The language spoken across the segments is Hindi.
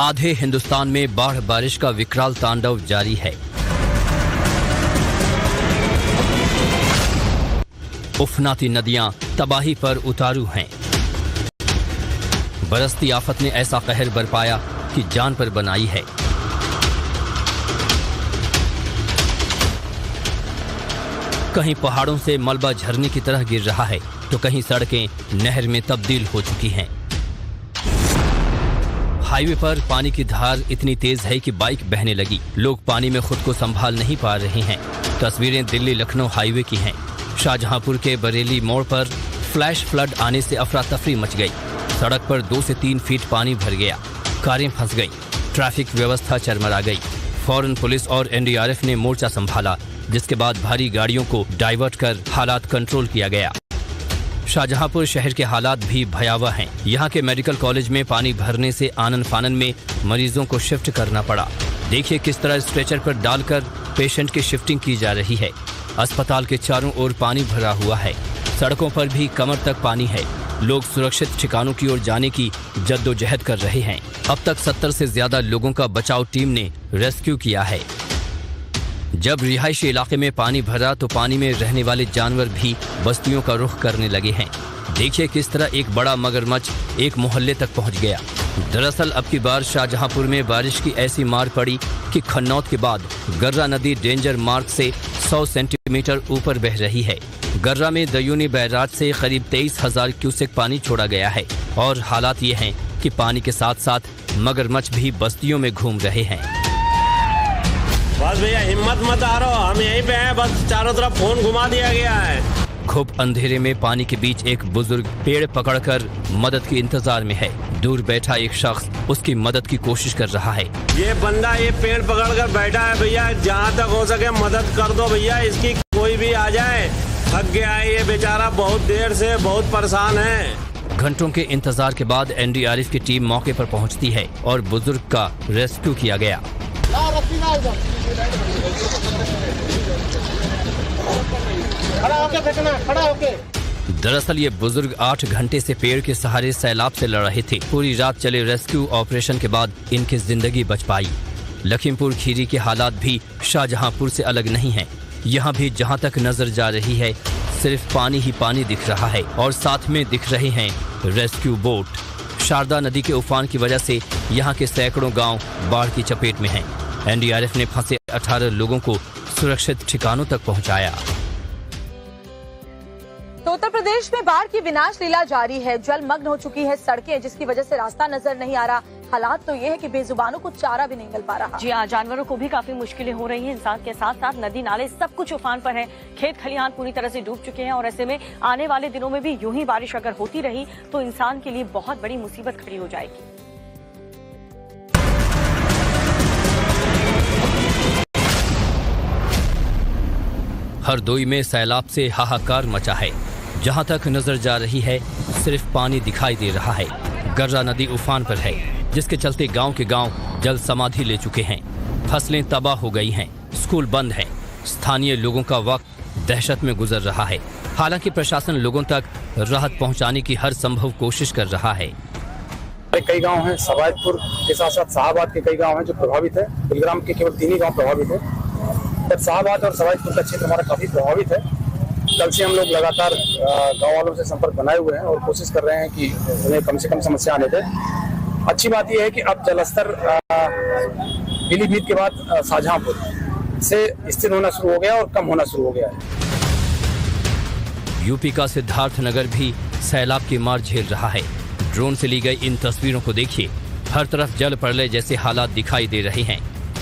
आधे हिंदुस्तान में बाढ़ बारिश का विकराल तांडव जारी है। उफनाती नदियां तबाही पर उतारू हैं। बरसती आफत ने ऐसा कहर बरपाया कि जान पर बनाई है। कहीं पहाड़ों से मलबा झरने की तरह गिर रहा है तो कहीं सड़कें नहर में तब्दील हो चुकी हैं। हाईवे पर पानी की धार इतनी तेज है कि बाइक बहने लगी। लोग पानी में खुद को संभाल नहीं पा रहे हैं। तस्वीरें दिल्ली लखनऊ हाईवे की हैं। शाहजहांपुर के बरेली मोड़ पर फ्लैश फ्लड आने से अफरा तफरी मच गई। सड़क पर 2 से 3 फीट पानी भर गया। कारें फंस गईं। ट्रैफिक व्यवस्था चरमरा गई। फौरन पुलिस और एनडीआरएफ ने मोर्चा संभाला, जिसके बाद भारी गाड़ियों को डाइवर्ट कर हालात कंट्रोल किया गया। शाहजहांपुर शहर के हालात भी भयावह हैं। यहाँ के मेडिकल कॉलेज में पानी भरने से आनन फानन में मरीजों को शिफ्ट करना पड़ा। देखिए किस तरह स्ट्रेचर पर डालकर पेशेंट की शिफ्टिंग की जा रही है। अस्पताल के चारों ओर पानी भरा हुआ है। सड़कों पर भी कमर तक पानी है। लोग सुरक्षित ठिकानों की ओर जाने की जद्दोजहद कर रहे हैं। अब तक 70 से ज्यादा लोगों का बचाव टीम ने रेस्क्यू किया है। जब रिहायशी इलाके में पानी भरा तो पानी में रहने वाले जानवर भी बस्तियों का रुख करने लगे हैं। देखिए किस तरह एक बड़ा मगरमच्छ एक मोहल्ले तक पहुंच गया। दरअसल अब की बार शाहजहांपुर में बारिश की ऐसी मार पड़ी कि खन्नौत के बाद गर्रा नदी डेंजर मार्क से 100 सेंटीमीटर ऊपर बह रही है। गर्रा में दयूनी बैराज से करीब 23,000 क्यूसेक पानी छोड़ा गया है और हालात ये हैं कि पानी के साथ साथ मगरमच्छ भी बस्तियों में घूम रहे हैं। बस भैया हिम्मत मत हारो, हम यहीं पे हैं। बस चारों तरफ फोन घुमा दिया गया है। खूब अंधेरे में पानी के बीच एक बुजुर्ग पेड़ पकड़कर मदद के इंतजार में है। दूर बैठा एक शख्स उसकी मदद की कोशिश कर रहा है। ये बंदा ये पेड़ पकड़कर बैठा है भैया, जहाँ तक हो सके मदद कर दो भैया इसकी। कोई भी आ जाए, थक गया है ये बेचारा, बहुत देर से बहुत परेशान है। घंटों के इंतजार के बाद एनडीआरएफ की टीम मौके पर पहुंचती है और बुजुर्ग का रेस्क्यू किया गया। दरअसल ये बुजुर्ग 8 घंटे से पेड़ के सहारे सैलाब से लड़ रहे थे। पूरी रात चले रेस्क्यू ऑपरेशन के बाद इनकी जिंदगी बच पाई। लखीमपुर खीरी के हालात भी शाहजहांपुर से अलग नहीं हैं। यहाँ भी जहाँ तक नजर जा रही है सिर्फ पानी ही पानी दिख रहा है और साथ में दिख रहे हैं रेस्क्यू बोट। शारदा नदी के उफान की वजह से यहाँ के सैकड़ों गांव बाढ़ की चपेट में हैं। एनडीआरएफ ने फंसे 18 लोगों को सुरक्षित ठिकानों तक पहुंचाया। तो उत्तर प्रदेश में बाढ़ की विनाश लीला जारी है। जलमग्न हो चुकी है सड़कें, जिसकी वजह से रास्ता नजर नहीं आ रहा। हालात तो ये है कि बेजुबानों को चारा भी नहीं मिल पा रहा। जी हाँ, जानवरों को भी काफी मुश्किलें हो रही हैं। इंसान के साथ साथ नदी नाले सब कुछ उफान पर है। खेत खलिहान पूरी तरह से डूब चुके हैं और ऐसे में आने वाले दिनों में भी यूं ही बारिश अगर होती रही तो इंसान के लिए बहुत बड़ी मुसीबत खड़ी हो जाएगी। हरदोई में सैलाब से हाहाकार मचा है। जहां तक नजर जा रही है सिर्फ पानी दिखाई दे रहा है। गर्रा नदी उफान पर है, जिसके चलते गांव के गांव जल समाधि ले चुके हैं। फसलें तबाह हो गई हैं। स्कूल बंद हैं। स्थानीय लोगों का वक्त दहशत में गुजर रहा है। हालांकि प्रशासन लोगों तक राहत पहुंचाने की हर संभव कोशिश कर रहा है। कई गांव हैं, सवायदपुर के साथ साथ शाहबाद के कई गांव हैं जो प्रभावित है। बिलग्राम के केवल 3 ही गांव प्रभावित है, पर शाहबाद और सवायदपुर का क्षेत्र हमारा काफी प्रभावित है। कल से हम लोग लगातार गांव वालों से संपर्क बनाए हुए हैं और कोशिश कर रहे हैं कि उन्हें कम से कम समस्या आने दें। अच्छी बात यह है कि अब जलस्तर पीलीभीत के बाद शाहजहांपुर से स्थिर होना शुरू हो गया और कम होना शुरू हो गया है। यूपी का सिद्धार्थनगर भी सैलाब की मार झेल रहा है। ड्रोन से ली गई इन तस्वीरों को देखिए। हर तरफ जल प्रलय जैसे हालात दिखाई दे रहे हैं।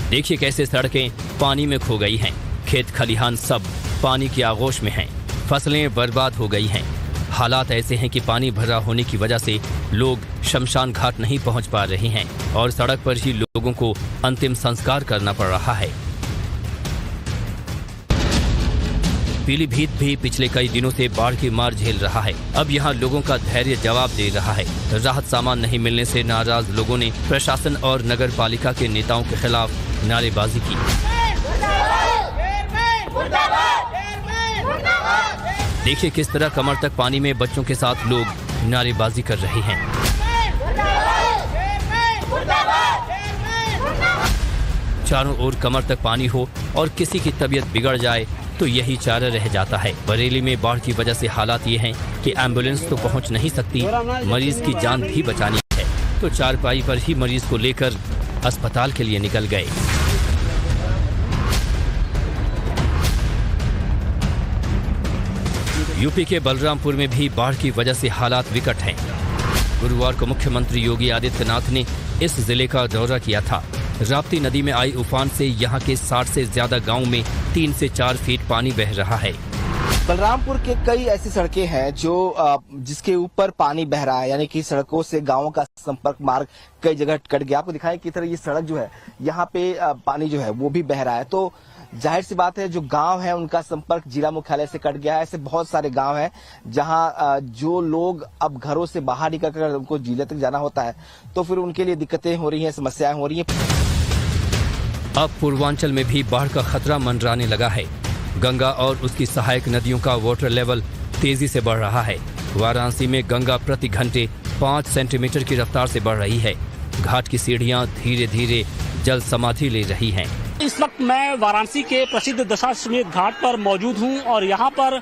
देखिए कैसे सड़कें पानी में खो गई हैं। खेत खलिहान सब पानी की आगोश में हैं। फसलें बर्बाद हो गई हैं। हालात ऐसे हैं कि पानी भरा होने की वजह से लोग शमशान घाट नहीं पहुंच पा रहे हैं और सड़क पर ही लोगों को अंतिम संस्कार करना पड़ रहा है। पीलीभीत भी पिछले कई दिनों से बाढ़ की मार झेल रहा है। अब यहाँ लोगों का धैर्य जवाब दे रहा है। राहत सामान नहीं मिलने से नाराज लोगों ने प्रशासन और नगर पालिका के नेताओं के खिलाफ नारेबाजी की। देखिए किस तरह कमर तक पानी में बच्चों के साथ लोग नारेबाजी कर रहे हैं। चारों ओर कमर तक पानी हो और किसी की तबीयत बिगड़ जाए तो यही चारा रह जाता है। बरेली में बाढ़ की वजह से हालात ये हैं कि एम्बुलेंस तो पहुंच नहीं सकती, मरीज की जान भी बचानी है तो चारपाई पर ही मरीज को लेकर अस्पताल के लिए निकल गए। यूपी के बलरामपुर में भी बाढ़ की वजह से हालात विकट हैं। गुरुवार को मुख्यमंत्री योगी आदित्यनाथ ने इस जिले का दौरा किया था। राप्ती नदी में आई उफान से यहाँ के 60 से ज्यादा गांव में 3 से 4 फीट पानी बह रहा है। बलरामपुर के कई ऐसी सड़कें हैं जो जिसके ऊपर पानी बह रहा है, यानी कि सड़कों से गांवों का संपर्क मार्ग कई जगह कट गया। आपको दिखाएं कि तरह ये सड़क जो है यहाँ पे पानी जो है वो भी बह रहा है, तो जाहिर सी बात है जो गांव है उनका संपर्क जिला मुख्यालय से कट गया है। ऐसे बहुत सारे गांव हैं जहां जो लोग अब घरों से बाहर निकलकर उनको जिले तक जाना होता है तो फिर उनके लिए दिक्कतें हो रही हैं, समस्याएं हो रही हैं। अब पूर्वांचल में भी बाढ़ का खतरा मंडराने लगा है। गंगा और उसकी सहायक नदियों का वाटर लेवल तेजी से बढ़ रहा है। वाराणसी में गंगा प्रति घंटे 5 सेंटीमीटर की रफ्तार से बढ़ रही है। घाट की सीढ़ियां धीरे धीरे जल समाधि ले रही हैं। इस वक्त मैं वाराणसी के प्रसिद्ध दशाश्वमेध घाट पर मौजूद हूं और यहां पर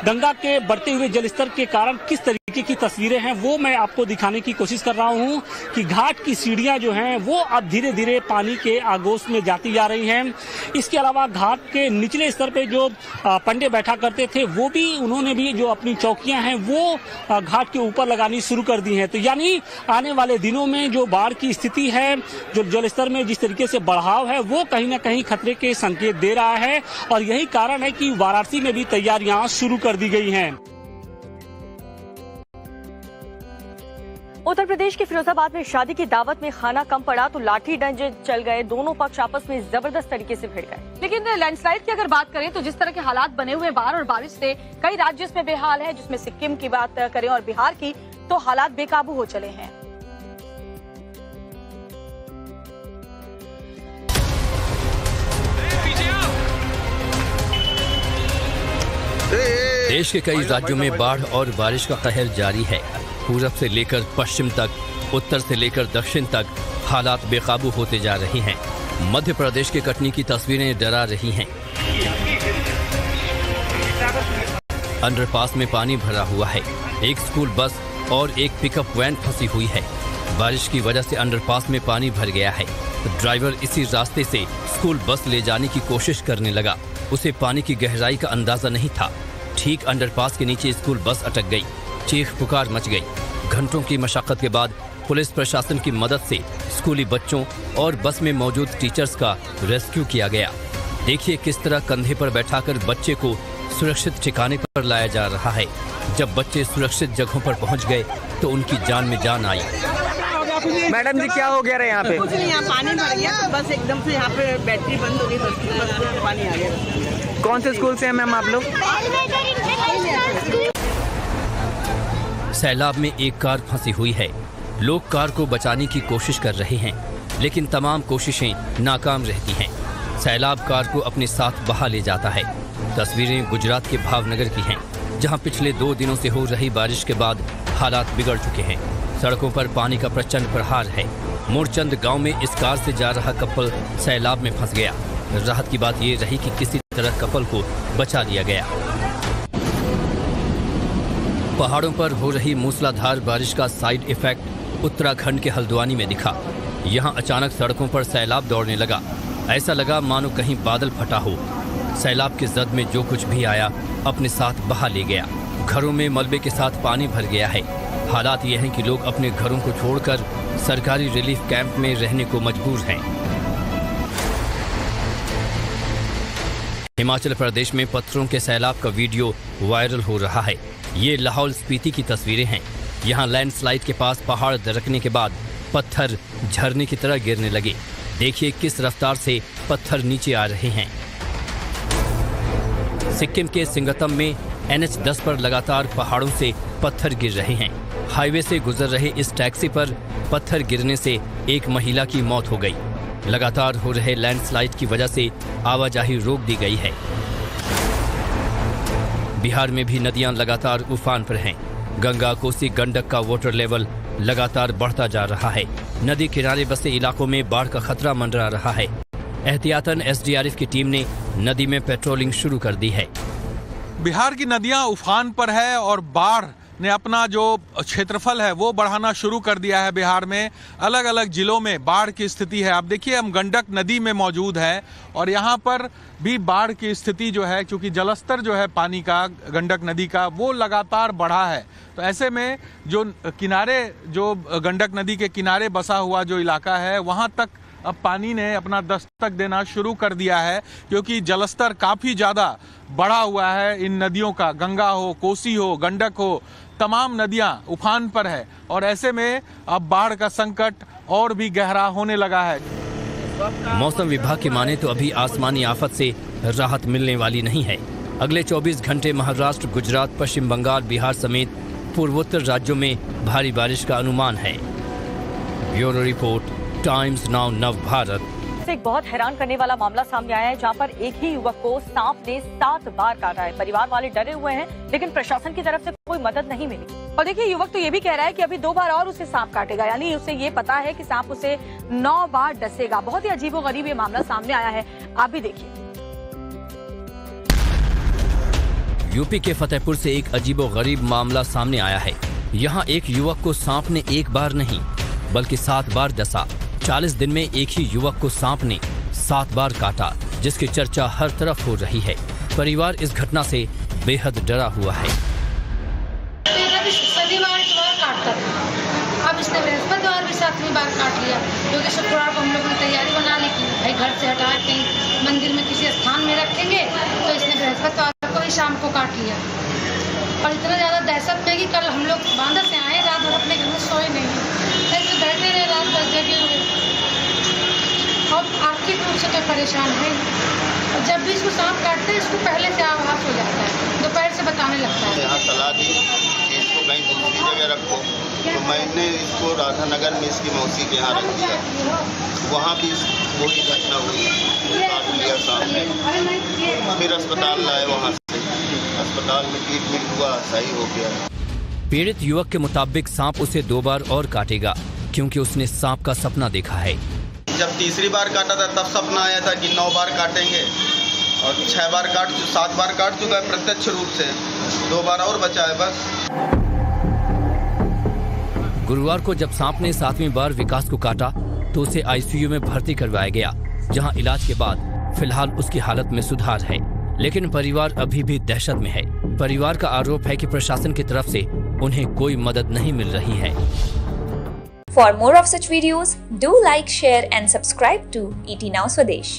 गंगा के बढ़ते हुए जलस्तर के कारण किस तरीके की तस्वीरें हैं वो मैं आपको दिखाने की कोशिश कर रहा हूं कि घाट की सीढ़ियां जो हैं वो अब धीरे धीरे पानी के आगोश में जाती जा रही हैं। इसके अलावा घाट के निचले स्तर पे जो पंडे बैठा करते थे वो भी उन्होंने भी जो अपनी चौकियां हैं वो घाट के ऊपर लगानी शुरू कर दी हैं। तो यानी आने वाले दिनों में जो बाढ़ की स्थिति है, जो जलस्तर में जिस तरीके से बढ़ाव है वो कहीं न कहीं खतरे के संकेत दे रहा है और यही कारण है कि वाराणसी में भी तैयारियां शुरू कर दी गई हैं। उत्तर प्रदेश के फिरोजाबाद में शादी की दावत में खाना कम पड़ा तो लाठी डंड चल गए। दोनों पक्ष आपस में जबरदस्त तरीके से भिड़ गए। लेकिन लैंडस्लाइड की अगर बात करें तो जिस तरह के हालात बने हुए बाढ़ और बारिश से कई राज्य इसमें बेहाल है, जिसमें सिक्किम की बात करें और बिहार की तो हालात बेकाबू हो चले हैं। देश के कई राज्यों में बाढ़ और बारिश का कहर जारी है। पूरब से लेकर पश्चिम तक, उत्तर से लेकर दक्षिण तक हालात बेकाबू होते जा रहे हैं। मध्य प्रदेश के कटनी की तस्वीरें डरा रही हैं। अंडरपास में पानी भरा हुआ है। एक स्कूल बस और एक पिकअप वैन फंसी हुई है। बारिश की वजह से अंडरपास में पानी भर गया है। ड्राइवर इसी रास्ते से स्कूल बस ले जाने की कोशिश करने लगा। उसे पानी की गहराई का अंदाजा नहीं था। ठीक अंडरपास के नीचे स्कूल बस अटक गई। चीख पुकार मच गई। घंटों की मशक्कत के बाद पुलिस प्रशासन की मदद से स्कूली बच्चों और बस में मौजूद टीचर्स का रेस्क्यू किया गया। देखिए किस तरह कंधे पर बैठाकर बच्चे को सुरक्षित ठिकाने पर लाया जा रहा है। जब बच्चे सुरक्षित जगहों पर पहुंच गए तो उनकी जान में जान आई। मैडम जी क्या हो गया रहा यहाँ पे? कुछ नहीं, यहाँ पानी भर गया, बस एकदम से यहाँ पे बैटरी बंद हो गई, बस पानी आ गया। कौन से स्कूल से हैं मैम आप लोग? सैलाब में एक कार फंसी हुई है। लोग कार को बचाने की कोशिश कर रहे हैं, लेकिन तमाम कोशिशें नाकाम रहती हैं। सैलाब कार को अपने साथ बहा ले जाता है। तस्वीरें गुजरात के भावनगर की हैं, जहां पिछले 2 दिनों से हो रही बारिश के बाद हालात बिगड़ चुके हैं। सड़कों पर पानी का प्रचंड प्रहार है। मोरचंद गांव में इस कार से जा रहा कपल सैलाब में फंस गया। राहत की बात ये रही कि किसी तरह कपल को बचा लिया गया। पहाड़ों पर हो रही मूसलाधार बारिश का साइड इफेक्ट उत्तराखंड के हल्द्वानी में दिखा। यहाँ अचानक सड़कों पर सैलाब दौड़ने लगा। ऐसा लगा मानो कहीं बादल फटा हो। सैलाब के जद में जो कुछ भी आया अपने साथ बहा ले गया। घरों में मलबे के साथ पानी भर गया है। हालात ये हैं कि लोग अपने घरों को छोड़कर सरकारी रिलीफ कैंप में रहने को मजबूर हैं। हिमाचल प्रदेश में पत्थरों के सैलाब का वीडियो वायरल हो रहा है। ये लाहौल स्पीति की तस्वीरें हैं। यहाँ लैंडस्लाइड के पास पहाड़ दरकने के बाद पत्थर झरने की तरह गिरने लगे। देखिए किस रफ्तार से पत्थर नीचे आ रहे हैं। सिक्किम के सिंगतम में NH10 पर लगातार पहाड़ों से पत्थर गिर रहे हैं। हाईवे से गुजर रहे इस टैक्सी पर पत्थर गिरने से एक महिला की मौत हो गई। लगातार हो रहे लैंडस्लाइड की वजह से आवाजाही रोक दी गई है। बिहार में भी नदियां लगातार उफान पर हैं। गंगा, कोसी, गंडक का वाटर लेवल लगातार बढ़ता जा रहा है। नदी किनारे बसे इलाकों में बाढ़ का खतरा मंडरा रहा है। एहतियातन एसडीआरएफ की टीम ने नदी में पेट्रोलिंग शुरू कर दी है। बिहार की नदियां उफान पर है और बाढ़ ने अपना जो क्षेत्रफल है वो बढ़ाना शुरू कर दिया है। बिहार में अलग अलग जिलों में बाढ़ की स्थिति है। आप देखिए, हम गंडक नदी में मौजूद हैं और यहाँ पर भी बाढ़ की स्थिति जो है, क्योंकि जलस्तर जो है पानी का गंडक नदी का वो लगातार बढ़ा है। तो ऐसे में जो किनारे, जो गंडक नदी के किनारे बसा हुआ जो इलाका है, वहाँ तक अब पानी ने अपना दस्तक देना शुरू कर दिया है, क्योंकि जलस्तर काफ़ी ज़्यादा बढ़ा हुआ है इन नदियों का। गंगा हो, कोसी हो, गंडक हो, तमाम नदियां उफान पर है और ऐसे में अब बाढ़ का संकट और भी गहरा होने लगा है। मौसम विभाग की माने तो अभी आसमानी आफत से राहत मिलने वाली नहीं है। अगले 24 घंटे महाराष्ट्र, गुजरात, पश्चिम बंगाल, बिहार समेत पूर्वोत्तर राज्यों में भारी बारिश का अनुमान है। ब्यूरो रिपोर्ट, टाइम्स नाउ नव भारत। एक बहुत हैरान करने वाला मामला सामने आया है, जहां पर एक ही युवक को सांप ने 7 बार काटा है। परिवार वाले डरे हुए हैं, लेकिन प्रशासन की तरफ से कोई मदद नहीं मिली। और देखिए, युवक तो ये भी कह रहा है कि अभी 2 बार और उसे सांप काटेगा, यानी उसे ये पता है कि सांप उसे 9 बार डसेगा। बहुत ही अजीबोगरीब ये मामला सामने आया है, आप भी देखिए। यूपी के फतेहपुर से एक अजीबोगरीब मामला सामने आया है। यहाँ एक युवक को सांप ने 1 बार नहीं बल्कि 7 बार डसा। 40 दिन में एक ही युवक को सांप ने 7 बार काटा, जिसकी चर्चा हर तरफ हो रही है। परिवार इस घटना से बेहद डरा हुआ है। शनिवार इतवार काटता था, अब इसने बृहस्पतिवार भी 7वीं बार काट लिया, क्योंकि शुक्रवार को हम लोगों ने तैयारी बना ली कि भाई घर से हटा के मंदिर में किसी स्थान में रखेंगे, तो इसने बृहस्पतिवार को ही शाम को काट लिया। और इतना ज़्यादा दहशत में कि कल हम लोग बांदा से आए, रात भर अपने घर में सोए नहीं, ऐसे बैठे रहे, रात भर जगे हुए और आर्थिक रूप से तो परेशान है। और जब भी इसको सांप काटते हैं, इसको पहले से आभास हो जाता है, दोपहर से बताने लगता है। यहाँ सलाह दी कि इसको कहीं दूसरी जगह रखो, तो मैंने इसको राधानगर में इसकी मौसी के यहाँ रख दिया। वहाँ भी वही घटना हुई, काट लिया सांप ने। फिर अस्पताल लाए, वहाँ से अस्पताल में ट्रीटमेंट हुआ, सही हो गया। पीड़ित युवक के मुताबिक सांप उसे 2 बार और काटेगा, क्योंकि उसने सांप का सपना देखा है। जब तीसरी बार काटा था तब सपना आया था कि 9 बार काटेंगे और 6 बार 7 बार काट चुका है प्रत्यक्ष रूप से, 2 बार और बचा है बस। गुरुवार को जब सांप ने 7वीं बार विकास को काटा तो उसे आईसीयू में भर्ती करवाया गया, जहां इलाज के बाद फिलहाल उसकी हालत में सुधार है। लेकिन परिवार अभी भी दहशत में है। परिवार का आरोप है कि प्रशासन की तरफ से उन्हें कोई मदद नहीं मिल रही है। For more of such videos, do like, share and subscribe to ET Now Swadesh.